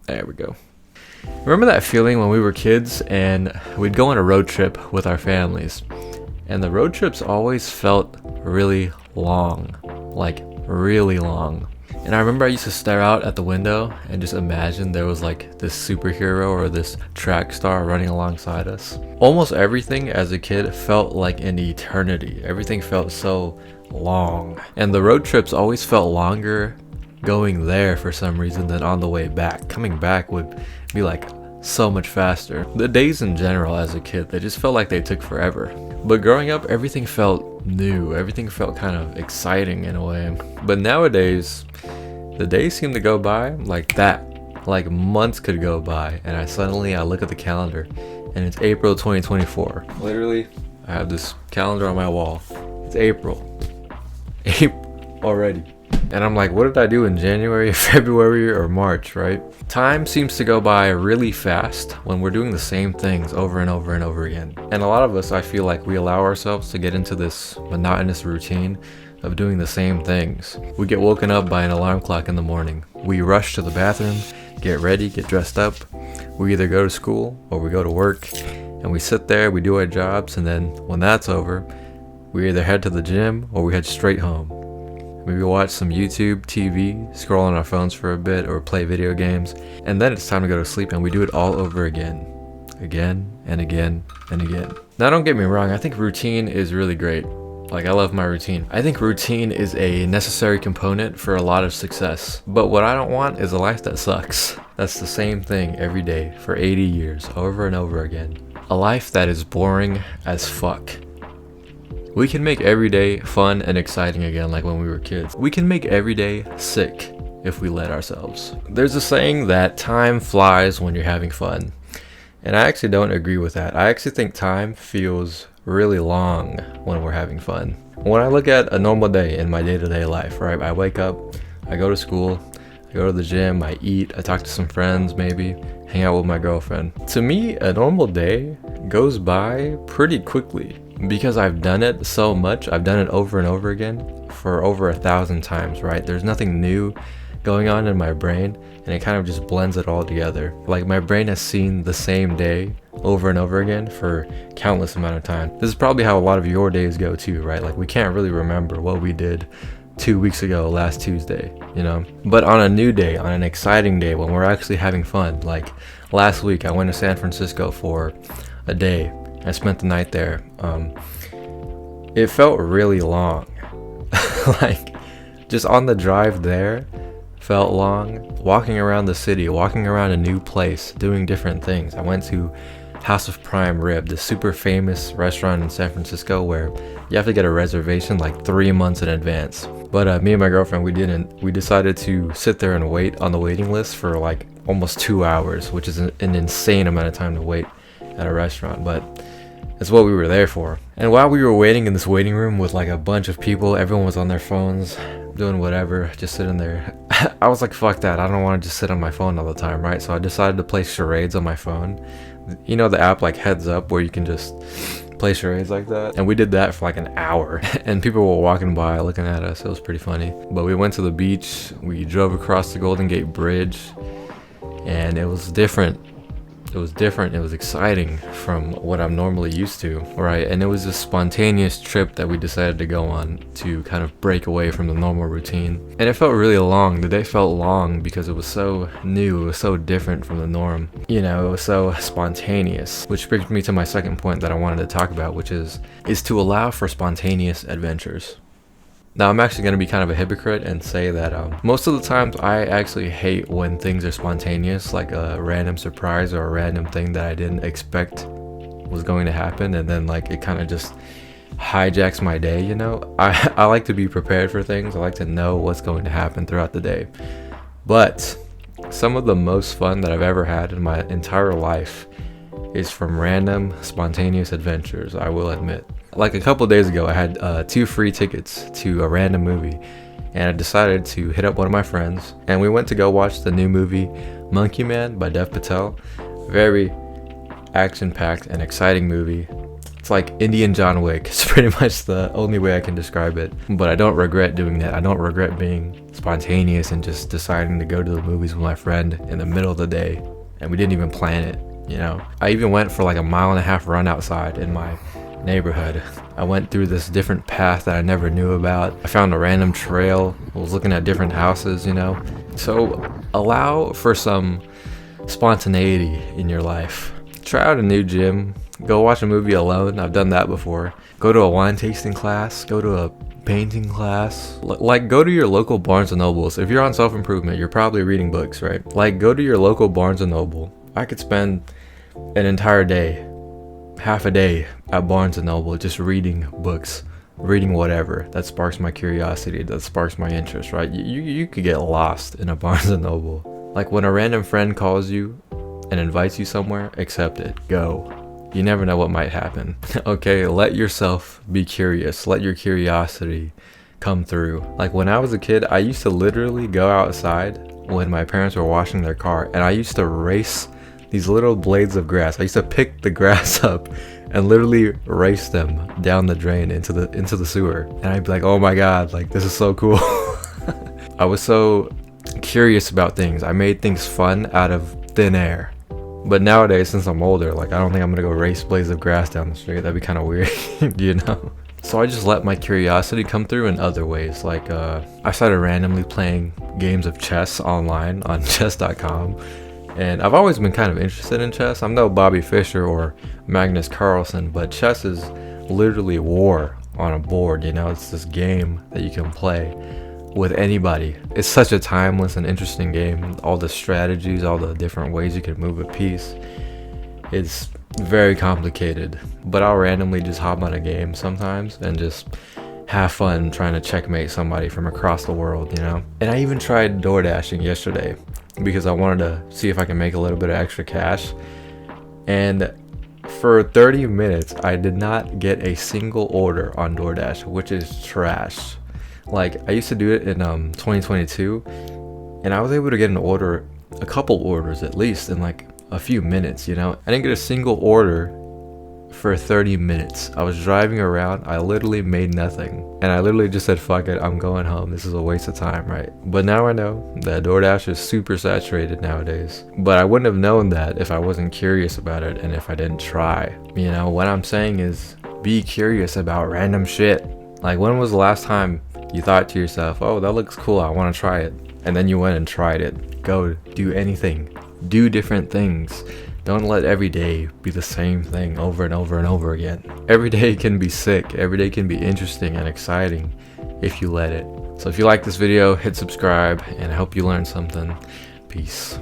There we go. Remember that feeling when we were kids and we'd go on a road trip with our families, and the road trips always felt really long, like really long. And I remember I used to stare out at the window and just imagine there was like this superhero or this track star running alongside us. Almost everything as a kid felt like an eternity. Everything felt so long. And the road trips always felt longer going there for some reason than on the way back. Coming back would be like so much faster. The days in general as a kid, they just felt like they took forever. But growing up, everything felt new. Everything felt kind of exciting in a way. But nowadays, the days seem to go by like that. Like months could go by and I look at the calendar and it's April 2024. Literally, I have this calendar on my wall. It's April already. And I'm like, what did I do in January, February, or March, right? Time seems to go by really fast when we're doing the same things over and over and over again. And a lot of us, I feel like we allow ourselves to get into this monotonous routine of doing the same things. We get woken up by an alarm clock in the morning. We rush to the bathroom, get ready, get dressed up. We either go to school or we go to work, and we sit there, we do our jobs, and then when that's over, we either head to the gym or we head straight home. Maybe watch some YouTube, TV, scroll on our phones for a bit, or play video games, and then it's time to go to sleep, and we do it all over again and again and again. Now don't get me wrong, I think routine is really great. Like, I love my routine. I think routine is a necessary component for a lot of success. But what I don't want is a life that sucks. That's the same thing every day for 80 years, over and over again. A life that is boring as fuck. We can make every day fun and exciting again like when we were kids. We can make every day sick if we let ourselves. There's a saying that time flies when you're having fun. And I actually don't agree with that. I actually think time feels really long when we're having fun. When I look at a normal day in my day-to-day life, right? I wake up, I go to school, I go to the gym, I eat, I talk to some friends maybe, hang out with my girlfriend. To me, a normal day goes by pretty quickly because I've done it so much. I've done it over and over again for over 1,000 times, right? There's nothing new going on in my brain, and it kind of just blends it all together. Like, my brain has seen the same day over and over again for countless amount of time. This is probably how a lot of your days go too, right? Like, we can't really remember what we did 2 weeks ago, last Tuesday, you know? But on a new day, on an exciting day, when we're actually having fun, like last week I went to San Francisco for a day. I spent the night there. It felt really long. Like, just on the drive there felt long. Walking around the city, walking around a new place, doing different things. I went to House of Prime Rib, the super famous restaurant in San Francisco where you have to get a reservation like 3 months in advance. But me and my girlfriend, we didn't. We decided to sit there and wait on the waiting list for like almost 2 hours, which is an insane amount of time to wait at a restaurant, but it's what we were there for. And while we were waiting in this waiting room with like a bunch of people, everyone was on their phones, doing whatever, just sitting there. I was like, fuck that, I don't want to just sit on my phone all the time, right? So I decided to play charades on my phone. You know the app like Heads Up where you can just play charades like that? And we did that for like an hour. And people were walking by looking at us. It was pretty funny. But we went to the beach, we drove across the Golden Gate Bridge, and it was different. It was different. It was exciting from what I'm normally used to, right? And it was a spontaneous trip that we decided to go on to kind of break away from the normal routine. And it felt really long. The day felt long because it was so new. It was so different from the norm. You know, it was so spontaneous. Which brings me to my second point that I wanted to talk about, which is to allow for spontaneous adventures. Now, I'm actually going to be kind of a hypocrite and say that most of the times I actually hate when things are spontaneous, like a random surprise or a random thing that I didn't expect was going to happen, and then like it kind of just hijacks my day, you know? I like to be prepared for things. I like to know what's going to happen throughout the day. But some of the most fun that I've ever had in my entire life is from random spontaneous adventures, I will admit. Like a couple days ago, I had 2 free tickets to a random movie, and I decided to hit up one of my friends, and we went to go watch the new movie Monkey Man by Dev Patel. Very action-packed and exciting movie. It's like Indian John Wick. It's pretty much the only way I can describe it. But I don't regret doing that. I don't regret being spontaneous and just deciding to go to the movies with my friend in the middle of the day. And we didn't even plan it, you know. I even went for like a 1.5 mile run outside in my neighborhood. I went through this different path that I never knew about. I found a random trail. I was looking at different houses, you know. So allow for some spontaneity in your life. Try out a new gym. Go watch a movie alone. I've done that before. Go to a wine tasting class. Go to a painting class. Like, go to your local Barnes & Nobles. If you're on self-improvement, you're probably reading books, right? Like, go to your local Barnes & Noble. I could spend an entire day, half a day at Barnes & Noble just reading books, reading whatever that sparks my curiosity, that sparks my interest, right? You could get lost in a Barnes & Noble. Like, when a random friend calls you and invites you somewhere, accept it. Go. You never know what might happen. Okay, let yourself be curious. Let your curiosity come through. Like, when I was a kid, I used to literally go outside when my parents were washing their car, and I used to race these little blades of grass. I used to pick the grass up and literally race them down the drain into the sewer. And I'd be like, oh my god, like, this is so cool. I was so curious about things. I made things fun out of thin air. But nowadays, since I'm older, like, I don't think I'm gonna go race blades of grass down the street. That'd be kind of weird, you know? So I just let my curiosity come through in other ways. Like, I started randomly playing games of chess online on chess.com. And I've always been kind of interested in chess. I'm no Bobby Fischer or Magnus Carlsen, but chess is literally war on a board, you know? It's this game that you can play with anybody. It's such a timeless and interesting game. All the strategies, all the different ways you can move a piece. It's very complicated, but I'll randomly just hop on a game sometimes and just have fun trying to checkmate somebody from across the world, you know? And I even tried door dashing yesterday because I wanted to see if I can make a little bit of extra cash. And for 30 minutes, I did not get a single order on DoorDash, which is trash. Like, I used to do it in 2022, and I was able to get a couple orders at least in like a few minutes, you know? I didn't get a single order for 30 minutes. I was driving around, I literally made nothing, and I literally just said, fuck it, I'm going home. This is a waste of time, right? But now I know that DoorDash is super saturated nowadays. But I wouldn't have known that if I wasn't curious about it and if I didn't try. You know, what I'm saying is, be curious about random shit. Like, when was the last time you thought to yourself, oh, that looks cool, I want to try it, and then you went and tried it? Go do anything. Do different things. Don't let every day be the same thing over and over and over again. Every day can be sick. Every day can be interesting and exciting if you let it. So if you like this video, hit subscribe, and I hope you learned something. Peace.